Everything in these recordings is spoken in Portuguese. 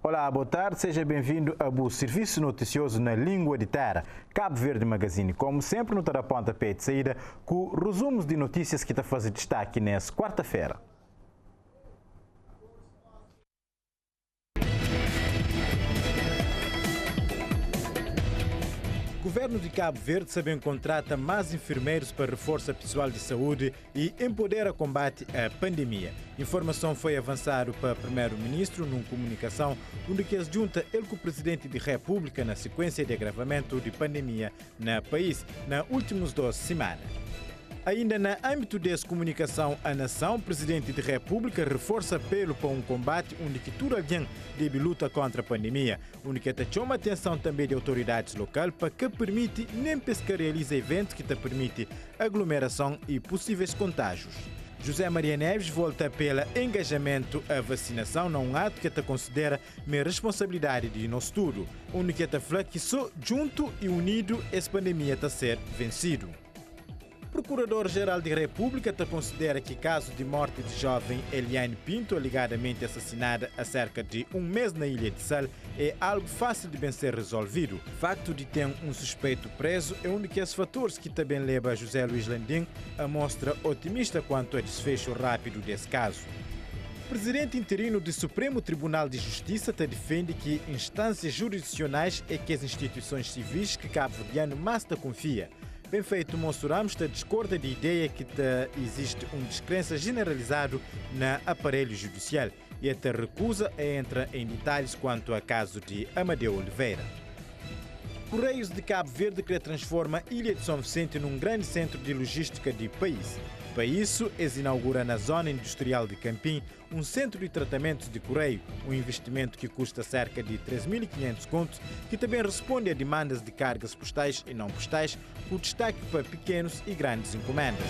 Olá, boa tarde, seja bem-vindo ao Serviço Noticioso na Língua de Terra, Cabo Verde Magazine. Como sempre, no Tarapão Pé de saída, com resumos de notícias que está fazendo destaque nesta quarta-feira. O governo de Cabo Verde também contrata mais enfermeiros para reforçar pessoal de saúde e empodera o combate à pandemia. Informação foi avançada para o primeiro-ministro numa comunicação onde que junta ele com o presidente da República na sequência de agravamento de pandemia no país nas últimas 12 semanas. Ainda no âmbito dessa comunicação à nação, o presidente da República reforça apelo para um combate onde que toda alguém deve lutar contra a pandemia, onde que chama a atenção também de autoridades locais para que permite nem pescar realiza eventos que permite aglomeração e possíveis contágios. José Maria Neves volta pelo engajamento à vacinação, não um ato que considera minha responsabilidade de nosso tudo, onde que fala que só junto e unido essa pandemia está a ser vencido. O Procurador-Geral da República considera que o caso de morte de jovem Eliane Pinto, alegadamente assassinada há cerca de um mês na Ilha de Sal, é algo fácil de bem ser resolvido. O facto de ter um suspeito preso é um dos fatores que também leva José Luís Landim a mostra otimista quanto ao desfecho rápido desse caso. O presidente interino do Supremo Tribunal de Justiça defende que instâncias jurisdicionais é que as instituições civis que Cabo Verdeano mais confia. Bem feito, Monsuramos discorda de ideia que existe um descrença generalizado no aparelho judicial e até recusa a entrar em detalhes quanto ao caso de Amadeu Oliveira. Correios de Cabo Verde que transforma a Ilha de São Vicente num grande centro de logística do país. Para isso, eles inauguram na zona industrial de Campim um centro de tratamento de correio, um investimento que custa cerca de 3.500 contos, que também responde a demandas de cargas postais e não postais, com destaque para pequenos e grandes encomendas.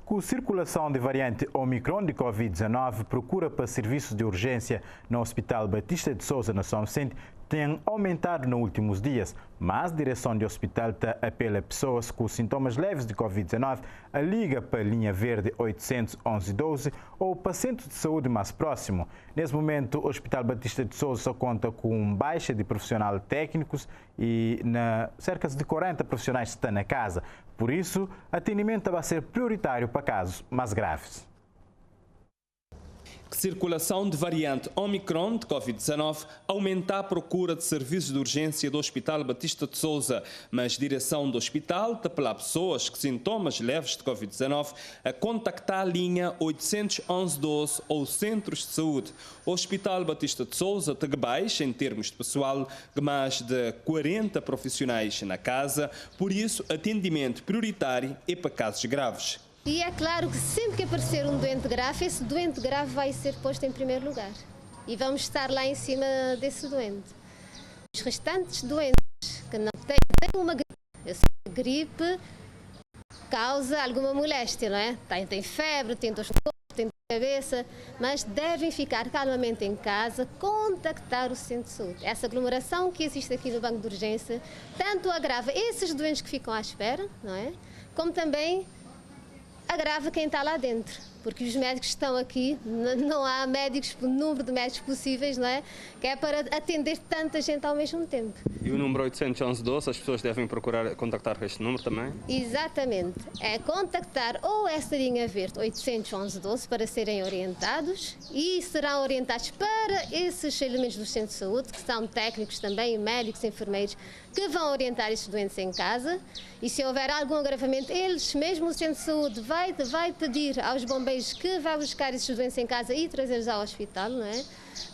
Com a circulação de variante Omicron de Covid-19, procura para serviços de urgência no Hospital Batista de Souza, na São Vicente, tem aumentado nos últimos dias, mas a direção do hospital apela a pessoas com sintomas leves de Covid-19 a liga para a linha verde 811-12 ou para o centro de saúde mais próximo. Nesse momento, o Hospital Batista de Souza só conta com uma baixa de profissionais técnicos e cerca de 40 profissionais estão na casa. Por isso, atendimento vai ser prioritário para casos mais graves. Circulação de variante Omicron de Covid-19 aumenta a procura de serviços de urgência do Hospital Batista de Souza, mas a direção do hospital apela pessoas com sintomas leves de Covid-19 a contactar a linha 811-12 ou centros de saúde. O Hospital Batista de Souza tem baixa em termos de pessoal, mais de 40 profissionais na casa, por isso atendimento prioritário é para casos graves. E é claro que sempre que aparecer um doente grave, esse doente grave vai ser posto em primeiro lugar. E vamos estar lá em cima desse doente. Os restantes doentes que não têm uma gripe, essa gripe causa alguma moléstia, não é? Tem febre, tem dor de corpo, tem dor de cabeça, mas devem ficar calmamente em casa, contactar o centro de saúde. Essa aglomeração que existe aqui no banco de urgência, tanto agrava esses doentes que ficam à espera, não é? Como também agrava quem está lá dentro, porque os médicos estão aqui, não há médicos, o número de médicos possíveis, não é? Que é para atender tanta gente ao mesmo tempo. E o número 811-12, as pessoas devem procurar contactar este número também? Exatamente, é contactar ou essa linha verde 811-12 para serem orientados e serão orientados para esses elementos do centro de saúde, que são técnicos também, médicos, enfermeiros, que vão orientar esses doentes em casa e se houver algum agravamento, eles mesmo o centro de saúde vai pedir aos bombeiros que vá buscar esses doentes em casa e trazê-los ao hospital, não é?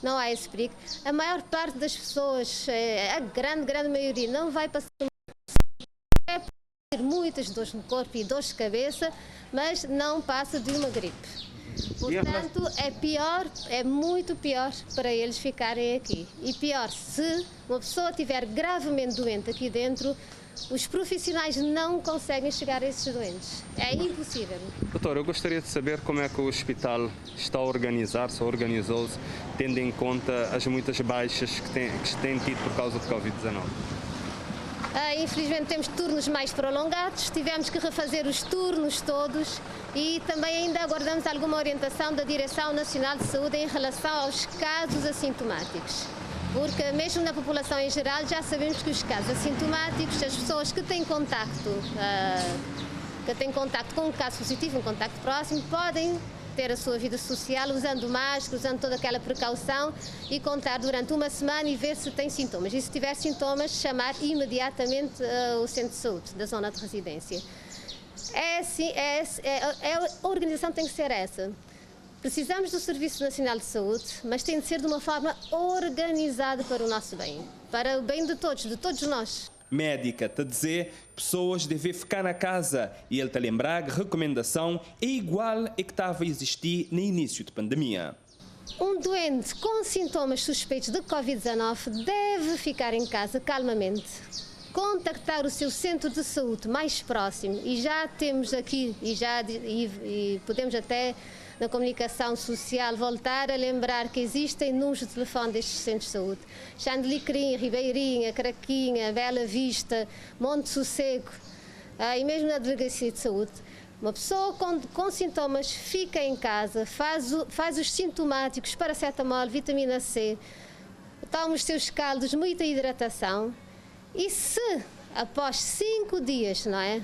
Não há esse perigo. A maior parte das pessoas, a grande maioria, não vai passar muitas dores no corpo e dores de cabeça, mas não passa de uma gripe. Portanto, é pior, é muito pior para eles ficarem aqui. E pior, se uma pessoa estiver gravemente doente aqui dentro, os profissionais não conseguem chegar a esses doentes. É impossível. Doutor, eu gostaria de saber como é que o hospital está a organizar-se, organizou-se, tendo em conta as muitas baixas que tem tido por causa de Covid-19. Infelizmente temos turnos mais prolongados, tivemos que refazer os turnos todos e também ainda aguardamos alguma orientação da Direção Nacional de Saúde em relação aos casos assintomáticos. Porque mesmo na população em geral já sabemos que os casos assintomáticos, as pessoas que têm contacto com um caso positivo, um contacto próximo, podem ter a sua vida social usando máscara, usando toda aquela precaução e contar durante uma semana e ver se tem sintomas. E se tiver sintomas, chamar imediatamente o centro de saúde da zona de residência. A organização tem que ser essa. Precisamos do Serviço Nacional de Saúde, mas tem de ser de uma forma organizada para o nosso bem, para o bem de todos nós. Médica te dizer pessoas devem ficar na casa e ele te lembrar que a recomendação é igual a que estava a existir no início da pandemia. Um doente com sintomas suspeitos de Covid-19 deve ficar em casa calmamente, contactar o seu centro de saúde mais próximo e já temos aqui e podemos até na comunicação social voltar a lembrar que existem números de telefone destes centros de saúde. Xandelicrim, Ribeirinha, Craquinha, Bela Vista, Monte Sossego e mesmo na Delegacia de Saúde. Uma pessoa com sintomas fica em casa, faz os sintomáticos, paracetamol, vitamina C, toma os seus caldos, muita hidratação e se após 5 dias, não é?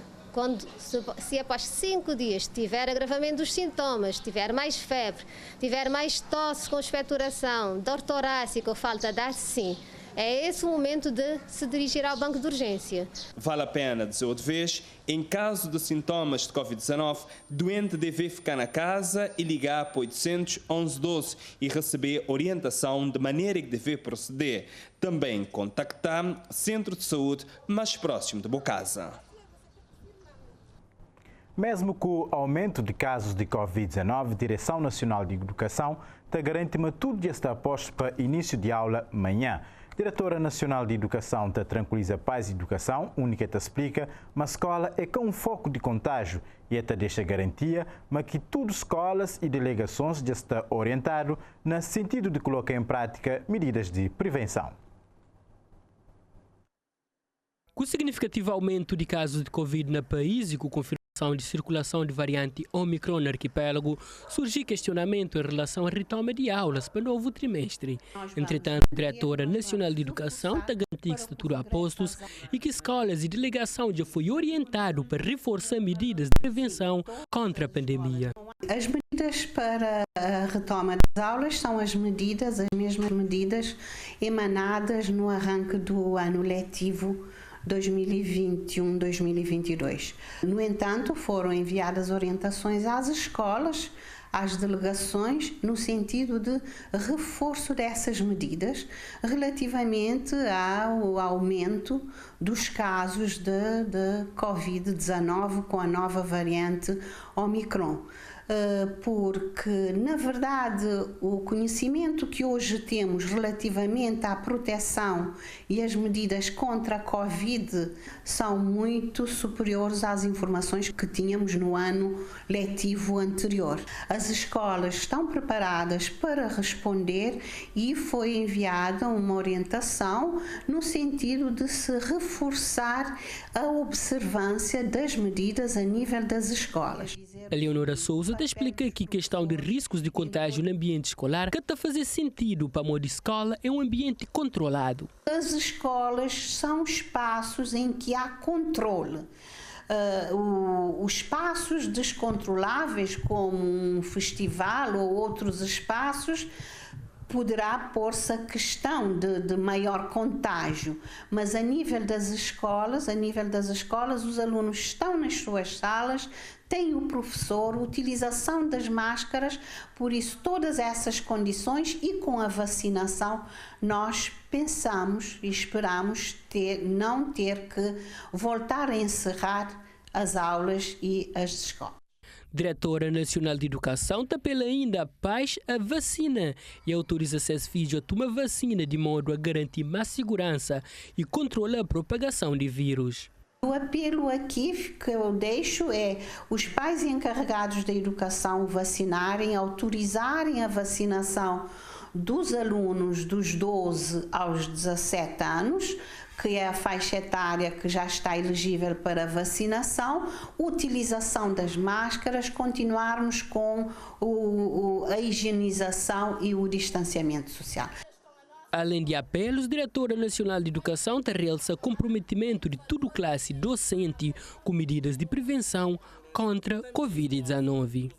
Se após 5 dias tiver agravamento dos sintomas, tiver mais febre, tiver mais tosse com expectoração, dor torácica ou falta de ar, sim, é esse o momento de se dirigir ao banco de urgência. Vale a pena dizer outra vez, em caso de sintomas de Covid-19, doente deve ficar na casa e ligar para 800 1112 e receber orientação de maneira que deve proceder. Também contactar centro de saúde mais próximo de boa casa. Mesmo com o aumento de casos de Covid-19, a Direção Nacional de Educação está garantindo tudo já está posto para início de aula amanhã. A Diretora Nacional de Educação te tranquiliza Paz e Educação, única te explica, mas a escola é com um foco de contágio e esta deixa garantia, mas que todas as escolas e delegações já está orientado no sentido de colocar em prática medidas de prevenção. Com o significativo aumento de casos de Covid no país e com confirmação de circulação de variante Omicron no arquipélago, surgiu questionamento em relação à retoma de aulas para o novo trimestre. Entretanto, a Diretora Nacional de Educação está garantindo que está tudo a postos e que escolas e delegação já foi orientado para reforçar medidas de prevenção contra a pandemia. As medidas para a retoma das aulas são as mesmas medidas emanadas no arranque do ano letivo 2021-2022. No entanto, foram enviadas orientações às escolas, às delegações, no sentido de reforço dessas medidas relativamente ao aumento dos casos de Covid-19 com a nova variante Omicron. Porque, na verdade, o conhecimento que hoje temos relativamente à proteção e as medidas contra a Covid são muito superiores às informações que tínhamos no ano letivo anterior. As escolas estão preparadas para responder e foi enviada uma orientação no sentido de se reforçar a observância das medidas a nível das escolas. A Leonora Souza explica que a questão de riscos de contágio no ambiente escolar que está a fazer sentido para a moda escola é um ambiente controlado. As escolas são espaços em que há controle. Os espaços descontroláveis, como um festival ou outros espaços, poderá pôr-se a questão de maior contágio, mas a nível das escolas, os alunos estão nas suas salas, tem o professor, utilização das máscaras, por isso todas essas condições e com a vacinação nós pensamos e esperamos não ter que voltar a encerrar as aulas e as escolas. Diretora Nacional de Educação apela ainda a paz à vacina e autoriza seus filhos a tomar vacina de modo a garantir mais segurança e controlar a propagação de vírus. O apelo aqui que eu deixo é os pais encarregados da educação vacinarem, autorizarem a vacinação dos alunos dos 12 aos 17 anos, que é a faixa etária que já está elegível para vacinação, utilização das máscaras, continuarmos com a higienização e o distanciamento social. Além de apelos, a Diretora Nacional de Educação realça comprometimento de toda classe docente com medidas de prevenção contra a Covid-19.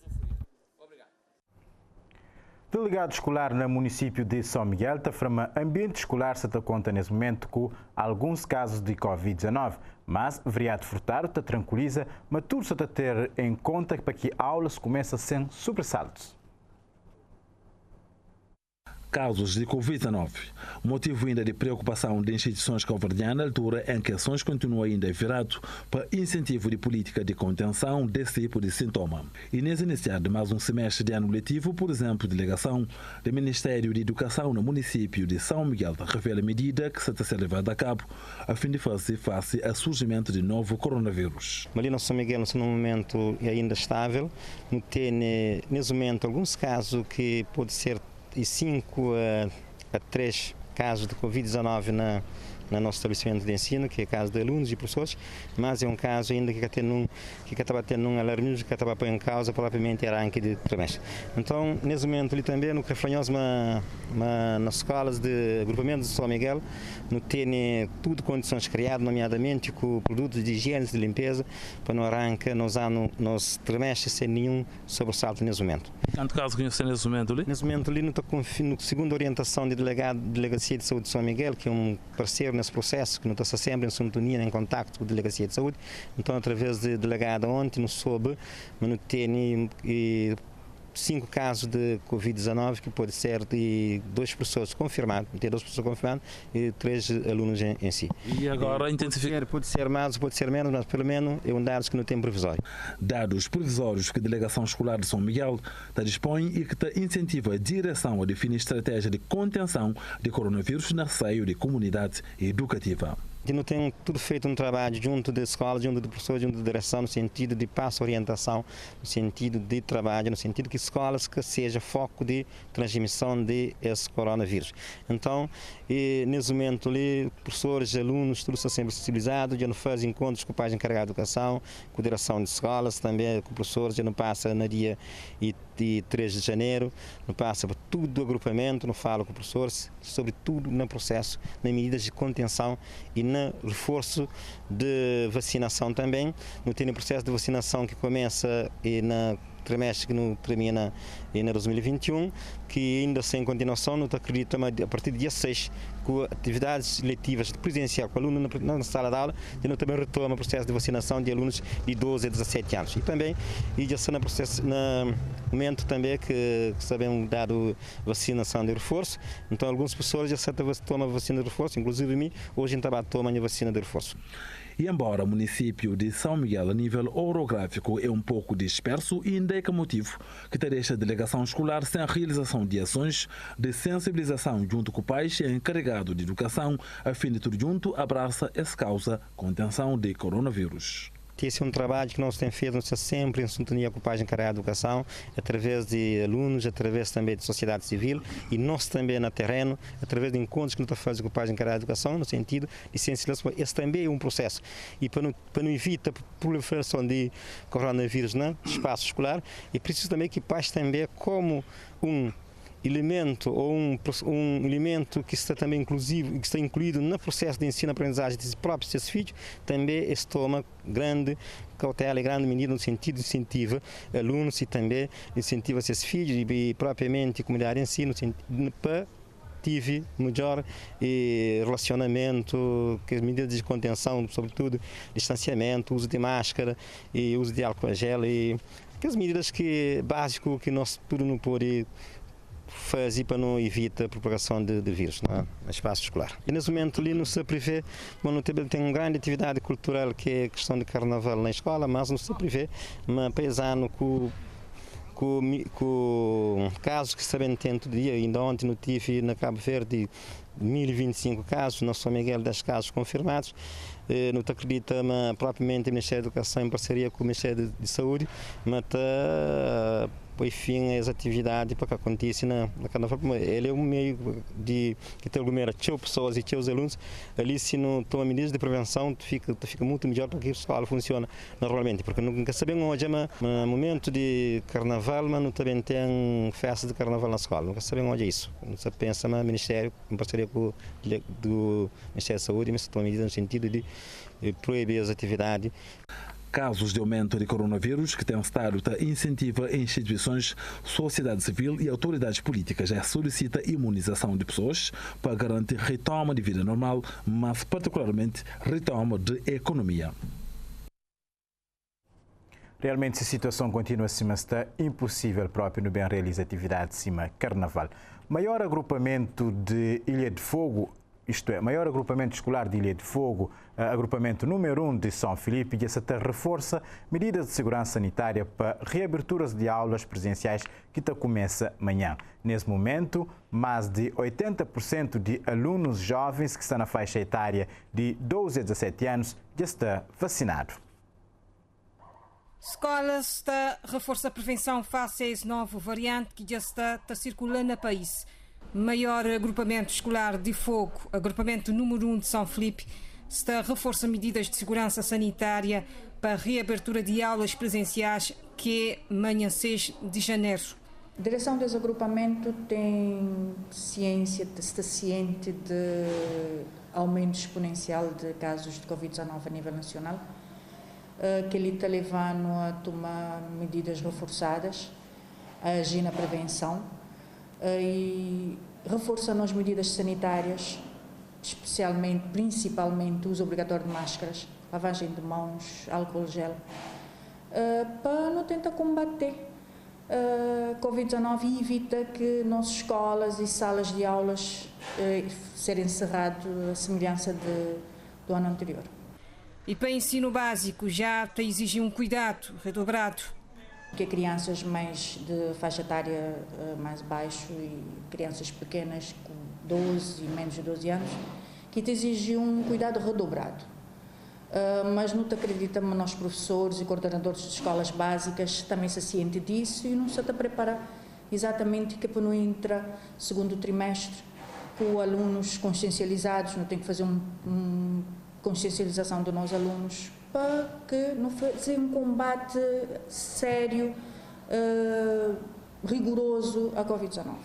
Delegado escolar no município de São Miguel afirma que o ambiente escolar se conta nesse momento com alguns casos de Covid-19, mas o vereador Furtado te tranquiliza, mas tudo se ter em conta para que a aula se comece sem sobressaltos. Casos de Covid-19. Motivo ainda de preocupação das instituições cabo-verdianas na altura em que ações continuam ainda virado para incentivo de política de contenção desse tipo de sintoma. E nesse início de mais um semestre de ano letivo, por exemplo, delegação do Ministério de Educação no município de São Miguel revela a medida que se está sendo levada a cabo a fim de fazer face ao surgimento de novo coronavírus. Ali no São Miguel, num momento ainda estável, tem nesse momento alguns casos que pode ser de 5 a 3 casos de Covid-19 no nosso estabelecimento de ensino, que é o caso de alunos e professores, mas é um caso ainda que estava tendo um alarmismo que estava a pôr em causa propriamente a arranque de trimestre. Então, nesse momento ali também, no que falhamos nas escolas de agrupamento de São Miguel, não tem tudo condições criadas, nomeadamente com produtos de higiene e de limpeza, para não arrancar nos trimestres sem nenhum sobressalto nesse momento. Quanto caso conhece nesse momento ali? Nesse momento ali, no segundo orientação de Delegacia de Saúde de São Miguel, que é um parceiro nesse processo, que não está sempre em sintonia, em contacto com a Delegacia de Saúde. Então, através de delegada ontem, não soube, mas não tem 5 casos de Covid-19, que pode ser de 2 pessoas confirmadas, tem 2 pessoas confirmadas e 3 alunos em si. E agora intensifica? Pode ser mais, pode ser menos, mas pelo menos é um dado que não tem provisório. Dados provisórios que a Delegação Escolar de São Miguel dispõe e que incentiva a direção a definir estratégia de contenção de coronavírus na seio de comunidade educativa. E não tem tudo feito um trabalho junto da escola, junto de professores, junto da direção, no sentido de passo orientação, no sentido de trabalho, no sentido que escolas que seja foco de transmissão desse coronavírus. Então, nesse momento ali, professores, alunos, tudo está sempre sensibilizados, já não faz encontros com o pai encarregado de educação, com a direção de escolas, também com professores, já não passa no dia 3 de janeiro, não passa por tudo o agrupamento, não fala com professores, sobretudo no processo, nas medidas de contenção e no reforço de vacinação também. Não tem o processo de vacinação que começa na trimestre que não termina em 2021, que ainda sem continuação, não acredita, mas a partir do dia 6, com atividades letivas presencial com aluno na sala de aula, e não também retoma o processo de vacinação de alunos de 12 a 17 anos. E também, já está no processo, no momento também que sabemos dar vacinação de reforço, então alguns professores já tomam vacina de reforço, inclusive a mim, hoje estava a tomar a vacina de reforço. E embora o município de São Miguel, a nível orográfico, é um pouco disperso, e indica motivo que deixa a delegação escolar sem a realização de ações de sensibilização junto com o pais e encarregado de educação, a fim de tudo junto abraça essa causa contenção de coronavírus. Esse é um trabalho que nós temos feito, nós estamos sempre em sintonia com o pai encarregado de educação, através de alunos, através também de sociedade civil e nós também no terreno, através de encontros que nós fazemos com o pai encarregado de educação, no sentido de sensibilização. Esse também é um processo. E para não evitar a proliferação de coronavírus no espaço escolar, é preciso também que pais também, como um elemento ou um elemento que está também inclusivo, que está incluído no processo de ensino-aprendizagem dos próprios seus filhos, também se toma grande cautela e grande medida no sentido de incentivo alunos e também incentiva seus filhos e propriamente a comunidade em si, no sentido para tive melhor relacionamento, que as medidas de contenção, sobretudo distanciamento, uso de máscara e uso de álcool gel e que as medidas básicas que nós tudo não pode fazer para não evitar a propagação de vírus no espaço escolar. E nesse momento ali no seu privê, tem uma grande atividade cultural que é a questão de carnaval na escola, mas no seu privê, mas paisano com casos que sabem tem todo dia, ainda ontem não tive na Cabo Verde 1025 casos, no São Miguel 10 casos confirmados. Não te acredita, mas propriamente o Ministério da Educação em parceria com o Ministério de Saúde, mas põe fim às atividades para que aconteça na Carnaval. Ele é um meio de que te aglomera pessoas e os alunos. Ali, se não toma medidas de prevenção, fica muito melhor para que a escola funcione normalmente. Porque nunca sabemos onde no momento de Carnaval, mas não também tem festa de Carnaval na escola. Nunca sabemos onde é isso. Não se pensa no Ministério, em parceria com o do Ministério da Saúde, mas se toma medidas no sentido de proibir as atividades. Casos de aumento de coronavírus que têm estado a incentivar instituições, sociedade civil e autoridades políticas já solicita imunização de pessoas para garantir retoma de vida normal, mas particularmente retoma de economia. Realmente, se a situação continua assim, mas está impossível próprio no bem realizar atividade de cima Carnaval. Maior agrupamento de Ilha de Fogo, isto é, maior agrupamento escolar de Ilha de Fogo, agrupamento número 1 de São Filipe, e essa reforça medidas de segurança sanitária para reaberturas de aulas presenciais que começa amanhã. Nesse momento, mais de 80% de alunos jovens que estão na faixa etária de 12 a 17 anos já está vacinado. Escolas está reforça a prevenção face a esse novo variante que já está circulando no país. Maior agrupamento escolar de Fogo, agrupamento número 1 de São Filipe, está reforça medidas de segurança sanitária para a reabertura de aulas presenciais, que é amanhã 6 de janeiro. A direção desse agrupamento tem ciência, está ciente de aumento exponencial de casos de Covid-19 a nível nacional, que ele está levando a tomar medidas reforçadas, a agir na prevenção e reforçando as medidas sanitárias, especialmente, principalmente o uso obrigatório de máscaras, lavagem de mãos, álcool gel, para não tentar combater Covid-19 e evita que nossas escolas e salas de aulas serem encerradas à semelhança do ano anterior. E para o ensino básico já exige um cuidado redobrado. Que crianças mais de faixa etária mais baixo e crianças pequenas com 12 e menos de 12 anos, que exige um cuidado redobrado. Mas não acreditamos nós, professores e coordenadores de escolas básicas, também se ciente disso e não se está preparado exatamente que para não entrar segundo trimestre com alunos consciencializados, não tem que fazer consciencialização dos nossos alunos para que não fazer um combate sério, rigoroso à Covid-19.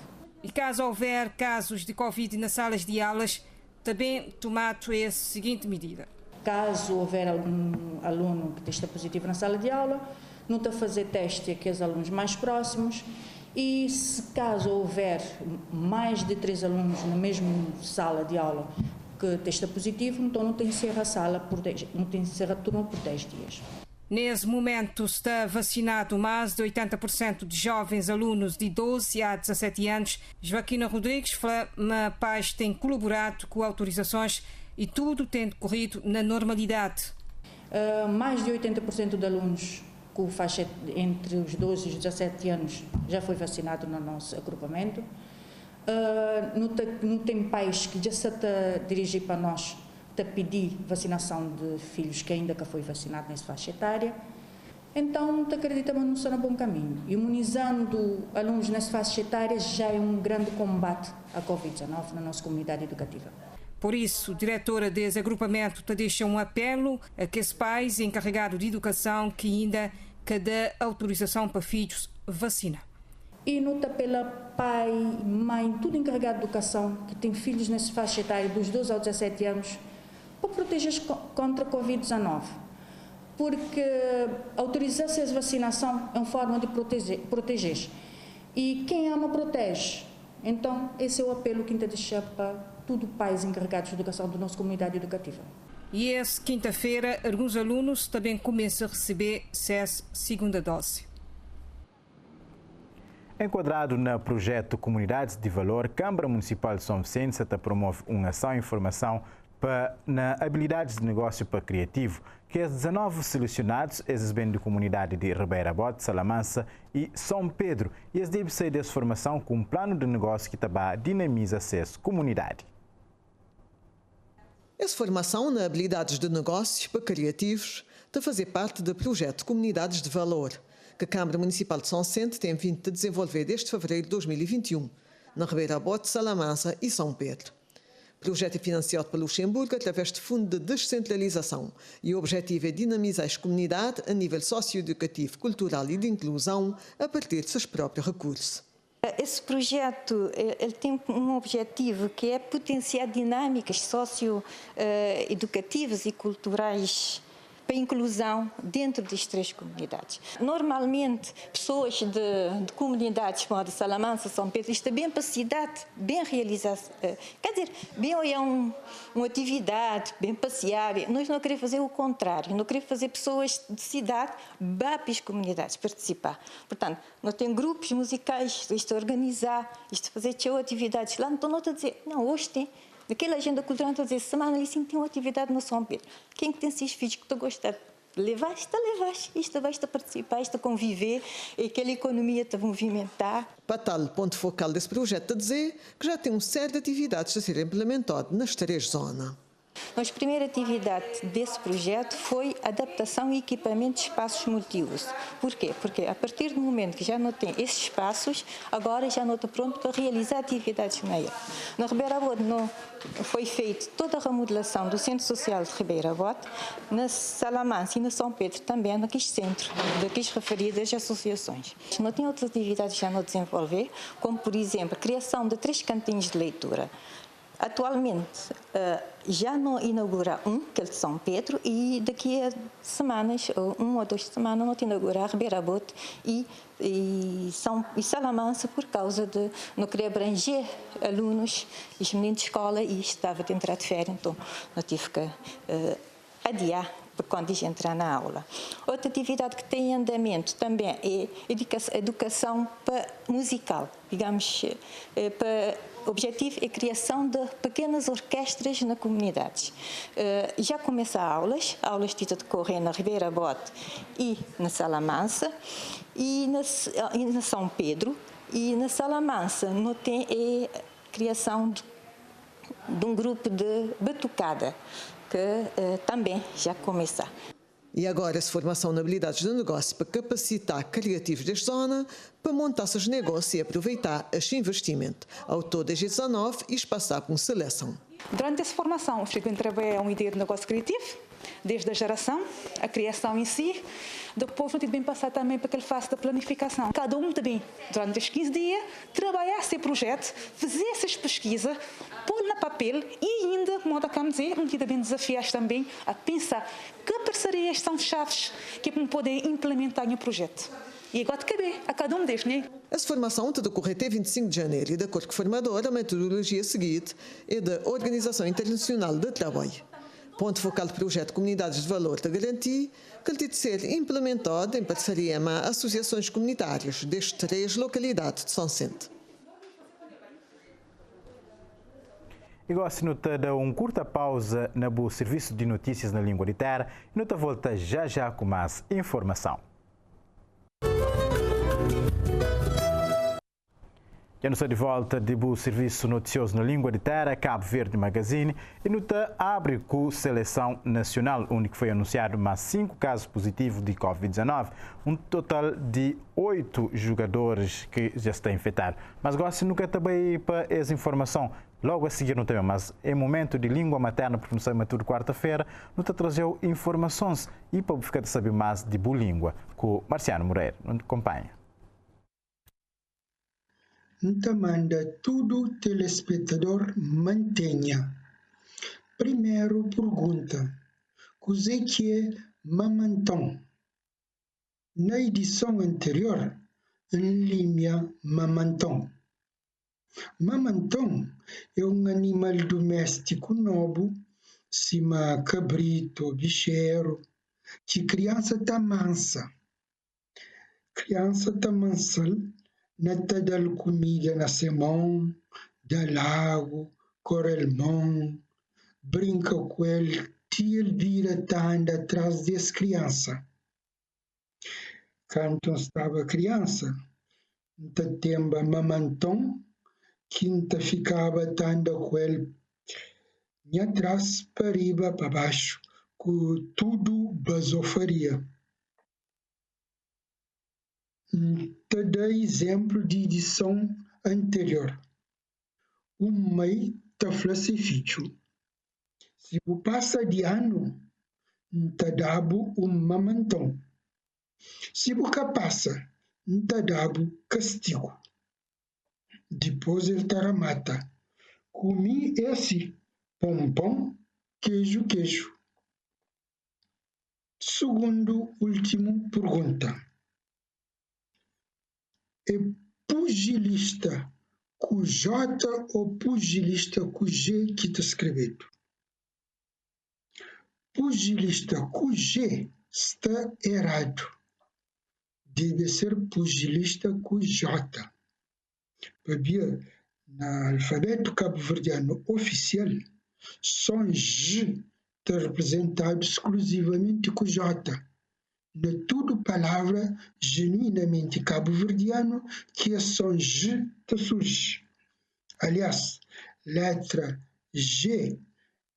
E caso houver casos de Covid nas salas de aulas, também tomado a seguinte medida. Caso houver algum aluno que esteja positivo na sala de aula, não está a fazer teste àqueles alunos mais próximos e se caso houver mais de 3 alunos na mesma sala de aula que testa positivo, então não tem que encerrar a sala não tem que encerrar a turma por 10 dias. Nesse momento está vacinado mais de 80% de jovens alunos de 12 a 17 anos. Joaquina Rodrigues fala que a PAS tem colaborado com autorizações e tudo tem decorrido na normalidade. Mais de 80% de alunos com faixa entre os 12 e os 17 anos já foi vacinado no nosso agrupamento. Não tem pais que já se está dirigir para nós a pedir vacinação de filhos que ainda foi vacinado nessa faixa etária. Então, acreditamos que não está no bom caminho. Imunizando alunos nessa faixa etária já é um grande combate à Covid-19 na nossa comunidade educativa. Por isso, a diretora desse agrupamento deixa um apelo a que os pais encarregados de educação que ainda dê autorização para filhos vacinar. E nota pela pai, mãe, tudo encarregado de educação, que tem filhos nessa faixa etária dos 12 aos 17 anos, para proteger contra a Covid-19. Porque autorizar-se a vacinação é uma forma de proteger. E quem ama, protege. Então, esse é o apelo que a gente deixa para todos os pais encarregados de educação da nossa comunidade educativa. E essa quinta-feira, alguns alunos também começam a receber essa segunda dose. Enquadrado no projeto Comunidades de Valor, a Câmara Municipal de São Vicente promove uma ação e informação na habilidades de negócio para criativo, que os 19 selecionados exibem de comunidade de Ribeira Bote, Salamanca e São Pedro, e eles devem sair dessa formação com um plano de negócio que também dinamiza essa comunidade. Essa formação na habilidades de negócios para criativos de fazer parte do projeto Comunidades de Valor, que a Câmara Municipal de São Vicente tem vindo a desenvolver desde fevereiro de 2021, na Ribeira Bote, Salamanca e São Pedro. O projeto é financiado pelo Luxemburgo através de fundo de descentralização e o objetivo é dinamizar as comunidades a nível socioeducativo, cultural e de inclusão a partir de seus próprios recursos. Esse projeto ele tem um objetivo que é potenciar dinâmicas socioeducativas e culturais para a inclusão dentro das 3 comunidades. Normalmente, pessoas de comunidades como a de Salamanca, São Pedro, estão bem para a cidade, bem realizar, quer dizer, bem olhar uma atividade, bem passear. Nós não queremos fazer o contrário, não queremos fazer pessoas de cidade para as comunidades participar. Portanto, nós temos grupos musicais, isto organizar, isto fazer atividades lá, então não estou a dizer, não, hoje tem. Naquela agenda cultural, estou a dizer, semana ali sim tem uma atividade no São Pedro. Quem que tem 6 filhos que está a gostar? Levaste, isto vais participar, isto a conviver, e aquela economia te movimentar. Para tal, o ponto focal desse projeto é dizer que já tem um série de atividades a ser implementado nas 3 zonas. Nossa primeira atividade desse projeto foi adaptação e equipamento de espaços multiuso. Por quê? Porque a partir do momento que já não tem esses espaços, agora já não está pronto para realizar atividades maiores. Na Ribeira Bote foi feita toda a remodelação do Centro Social de Ribeira Bote, na Salamanca e na São Pedro também, naquele centro, daqueles referidas associações. Não tem outras atividades já não desenvolver, como por exemplo a criação de 3 cantinhos de leitura. Atualmente, já não inaugura que é de São Pedro, e daqui a semanas, 1 ou 2 semanas, não inaugura a Ribeira Bote e Salamanca, por causa de não querer abranger alunos, os meninos de escola, e estava a entrar de férias, então não tive que adiar quando eles entrar na aula. Outra atividade que tem em andamento também é educação musical, digamos, o objetivo é a criação de pequenas orquestras na comunidade. Já começam aulas que decorrem na Ribeira Bote e na Salamanca, e na São Pedro, e na Salamanca não tem a criação de um grupo de batucada, que também já começa. E agora essa formação na habilidades de negócio para capacitar criativos desta zona para montar seus negócios e aproveitar este investimento. Ao todo, desde 19 e passar por uma seleção. Durante essa formação, frequente trabalhar uma ideia de negócio criativo, desde a geração, a criação em si. Depois, não tem bem passar também para aquela fase da planificação. Cada um também, durante os 15 dias, trabalhar esse projeto, fazer essas pesquisas, pôr na papel e ainda, como acabamos de dizer, um bem desafiar também a pensar que parcerias são chaves que vão poder implementar no projeto. E agora de caber a cada um deles, né? Essa formação te decorre até 25 de janeiro e, de acordo com o formador, a metodologia seguinte é da Organização Internacional de Trabalho. Ponto focal do projeto Comunidades de Valor da Garantia, que tem de ser implementado em parceria com associações comunitárias destas 3 localidades de São Vicente. E gosto de dar uma curta pausa no serviço de notícias na língua de terra e nós volta já com mais informação. Já nos de volta do serviço noticioso na língua de terra, Cabo Verde Magazine, e nos abre com a seleção nacional, onde foi anunciado mais 5 casos positivos de Covid-19, um total de 8 jogadores que já estão infectados. Mas gosto nunca também para essa informação. Logo a seguir não tem, mas é momento de língua materna, porque não sei tudo quarta-feira, não te trazeu informações e para ficar de saber mais de boa língua com Marciano Moreira. Não acompanha. Então manda tudo telespectador mantenha. Primeiro pergunta, o que é mamantão? Na edição anterior, em linha mamantão. Mamantão é um animal doméstico novo, cima cabrito, bicheiro, que criança está mansa. Criança está mansa, não está dando comida na semana, dá lago, correlmão, brinca com ele, ele vira tá anda atrás dessa criança. Quando estava criança, não temba mamantão, quinta ficava anda com ele, e atrás para riba para baixo, com tudo basofaria. te dá exemplo de edição anterior. O MEI te falsifica. Se você passa de ano, te dá mamantão. Se você passa, te dá castigo. Depois ele te remata. Comi esse pão, queijo. Segundo, último pergunta. É pugilista com J ou pugilista com G que está escrito? Pugilista com G está errado. Deve ser pugilista com J. Porque no alfabeto cabo-verdiano oficial, som G está representado exclusivamente com J. Não é tudo palavra genuinamente cabo-verdiano que a som G te surge. Aliás, letra G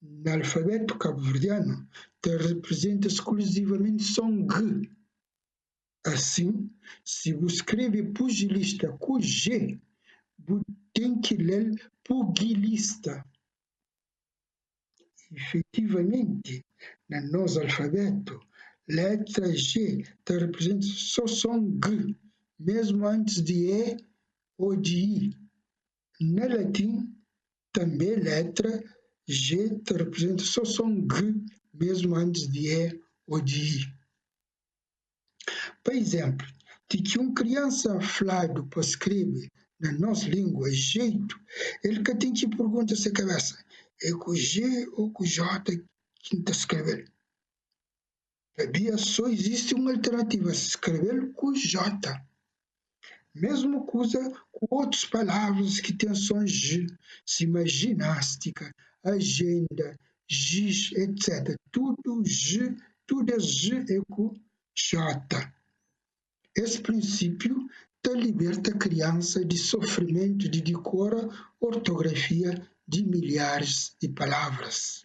no alfabeto cabo-verdiano te representa exclusivamente som G. Assim, se você escreve pugilista com G, você tem que ler pugilista. Efetivamente, no nosso alfabeto, letra G te representa só som G, mesmo antes de E ou de I. No latim, também letra G te representa só som G, mesmo antes de E ou de I. Por exemplo, de que uma criança falado para escrever na nossa língua jeito, ele que tem que perguntar a cabeça, é com G ou com J que está escrevendo? Sabia, só existe uma alternativa, escrever com J. Mesmo que usa com outras palavras que têm som G, como ginástica, agenda, giz, etc. Tudo é G é com J. Esse princípio te liberta a criança de sofrimento de decora ortografia de milhares de palavras.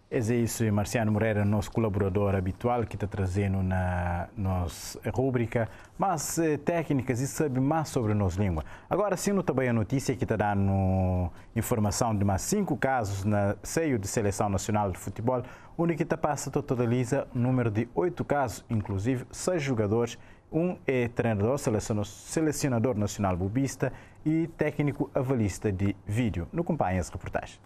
É isso, Marciano Moreira, nosso colaborador habitual, que está trazendo na nossa rúbrica mais técnicas e sabe mais sobre a nossa língua. Agora, sim, também a notícia que está dando informação de mais 5 casos na seio de Seleção Nacional de Futebol, onde que passa totaliza o número de 8 casos, inclusive 6 jogadores, um é treinador, selecionador nacional bobista e técnico avalista de vídeo. Não acompanha essa reportagem.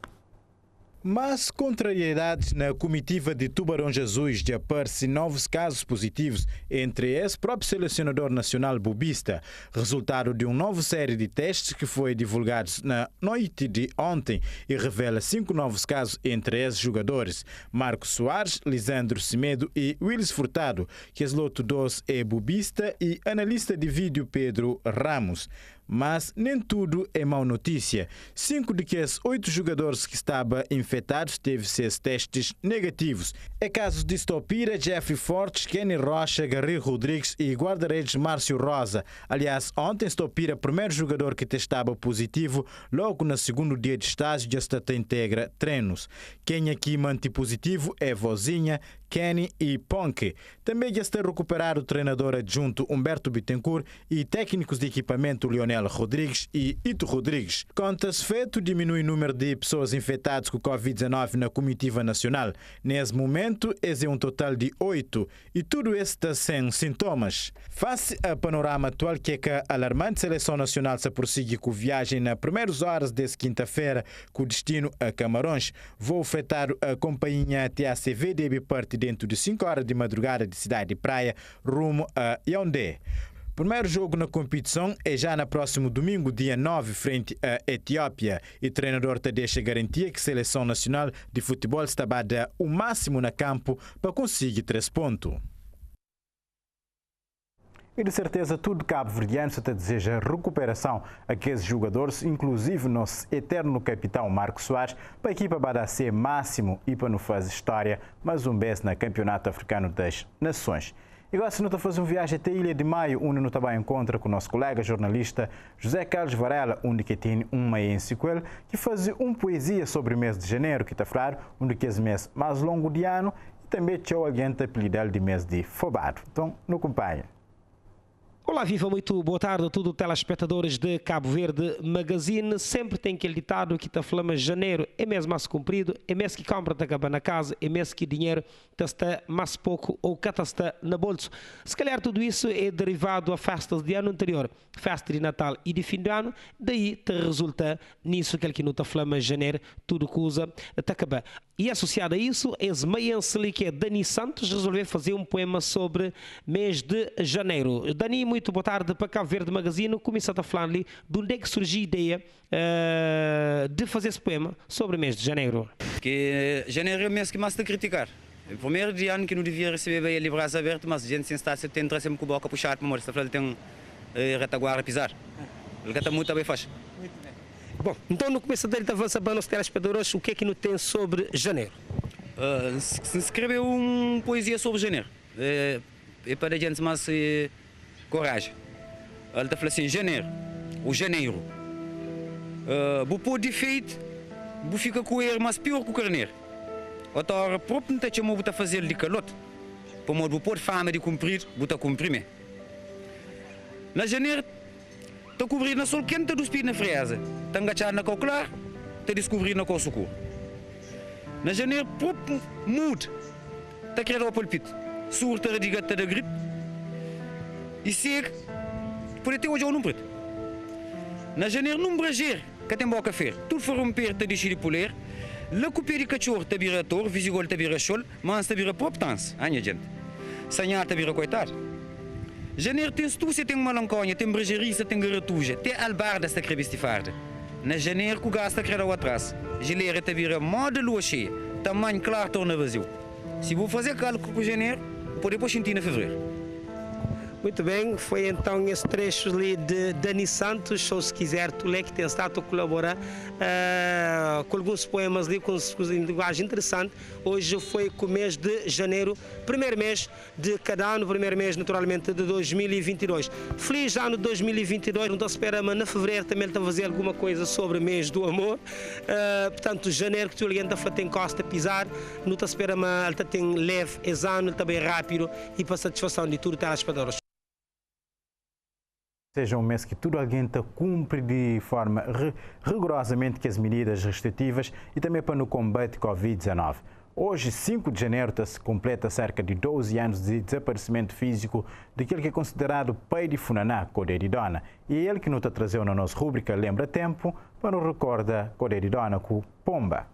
Mas contrariedades na comitiva de Tubarão Jesus de aparecer novos casos positivos entre esse próprio selecionador nacional bobista, resultado de uma nova série de testes que foi divulgado na noite de ontem e revela 5 novos casos entre esses jogadores, Marcos Soares, Lisandro Semedo e Willis Furtado, que é loto 2 é bobista, e analista de vídeo Pedro Ramos. Mas nem tudo é má notícia. 5 de que esses 8 jogadores que estavam infectados teve seus testes negativos. É casos de Stopira, Jeffrey Fortes, Kenny Rocha, Gary Rodrigues e guarda-redes Márcio Rosa. Aliás, ontem Stopira, primeiro jogador que testava positivo, logo no segundo dia de estágio já está integra treinos. Quem aqui mantém positivo é Vozinha, Kenny e Ponke. Também já está recuperado o treinador adjunto Humberto Bittencourt e técnicos de equipamento Leonel Rodrigues e Ito Rodrigues. Conta-se feito diminui o número de pessoas infectadas com Covid-19 na comitiva nacional. Nesse momento, esse é um total de 8 e tudo isso está sem sintomas. Face ao panorama atual que é que a alarmante seleção nacional se prossegue com viagem nas primeiras horas desta quinta-feira com destino a Camarões, vou afetar a companhia TACV deve partir dentro de 5 horas de madrugada de cidade de praia rumo a Yaoundé. O primeiro jogo na competição é já no próximo domingo, dia 9, frente à Etiópia. E o treinador te deixa garantia que a Seleção Nacional de Futebol está a dar o máximo no campo para conseguir 3 pontos. E de certeza todo cabo-verdiano se deseja recuperação a aqueles jogadores, inclusive nosso eterno capitão Marcos Soares, para a equipa vai ser máximo e para não fazer história mais um vez no Campeonato Africano das Nações. E agora, se não está fazendo viagem até a Ilha de Maio, onde não também encontra com o nosso colega jornalista José Carlos Varela, onde que tem uma enciclo que faz uma poesia sobre o mês de janeiro, que está a falar, onde que é o mês mais longo de ano, também tinha alguém que apelidou de mês de Fobado. Então, não acompanha. Olá, viva, muito boa tarde a todos os telespectadores de Cabo Verde Magazine. Sempre tem aquele ditado que está falando janeiro é mês mais comprido, é mês que compra está acaba na casa, é mês que dinheiro está mais pouco ou que está na bolsa. Se calhar tudo isso é derivado a festas de ano anterior, festa de Natal e de fim de ano, daí te resulta nisso que não está falando janeiro, tudo que usa está acaba. E associado a isso, esse meiense que é Dani Santos resolveu fazer um poema sobre mês de janeiro. Dani, muito boa tarde para Cabo Verde Magazine. Começa a falar ali de onde é que surgiu a ideia de fazer esse poema sobre o mês de janeiro. Que janeiro é o mês que mais está a criticar. É o primeiro dia ano que não devia receber bem ali braço aberto, mas a gente está sempre tenta sempre com a boca puxada, mas está falando tem retaguarda a pisar. Ele está muito bem fácil. Bom, então no começo dele avança para os telespectadores o que é que não tem sobre janeiro? Se escreveu uma poesia sobre janeiro. É para a gente mais coragem. Ele está falando assim, janeiro, o janeiro. O pôr defeito, o fica com ele, mas pior que o carneiro. Outra próprio não tem como fazer de calote. Para o pôr fama de cumprir, o cumprir. Na janeiro, está cobrir na sol quente dos pés na frieza. Está agachado na cor clara, está descobrir na cor socorro. Na janeiro, próprio muda. Está criado ao palpite. Surta de gata da gripe. E segue, pode ter hoje ou não preto. Na janeiro, não brager, que tem boa café. Tudo for romper, está deixado de poler. La copia de cachorro, está vira tor, visigol, está vira chol, mas está vira próprio tanse. Anya gente. Sanhar, está vira coitado. Janeiro tem estúcia, tem malanconha, tem bregeria, tem garatuja, tem albarda, está crevestifarda. Na janeiro, que o gás está criado atrás. Geleira, está vira moda lua cheia. Tamanho claro, torna vazio. Se vou fazer cálculo com janeiro, pode depois sentir na fevereiro. Muito bem, foi então esse trecho ali de Dani Santos, ou se quiser, tu lê que tem estado a colaborar com alguns poemas ali, com linguagem interessante. Hoje foi com o mês de janeiro, primeiro mês de cada ano, primeiro mês naturalmente de 2022. Feliz ano de 2022, não estou a esperar, mas na fevereiro também ele está a fazer alguma coisa sobre o mês do amor. Portanto, janeiro que tu ali anda tem costa a pisar, não está a esperar, mas ele tem leve, esse ano, ele está bem rápido e para satisfação de tudo os telespectadores. Seja um mês que tudo alguém cumpre de forma rigorosamente que as medidas restritivas e também para no combate Covid-19. Hoje, 5 de janeiro, se completa cerca de 12 anos de desaparecimento físico daquele que é considerado pai de Funaná, Codé-de-Dona. E é ele que nos trazeu na nossa rúbrica Lembra Tempo para nos recordar Codé-de-Dona com Pomba.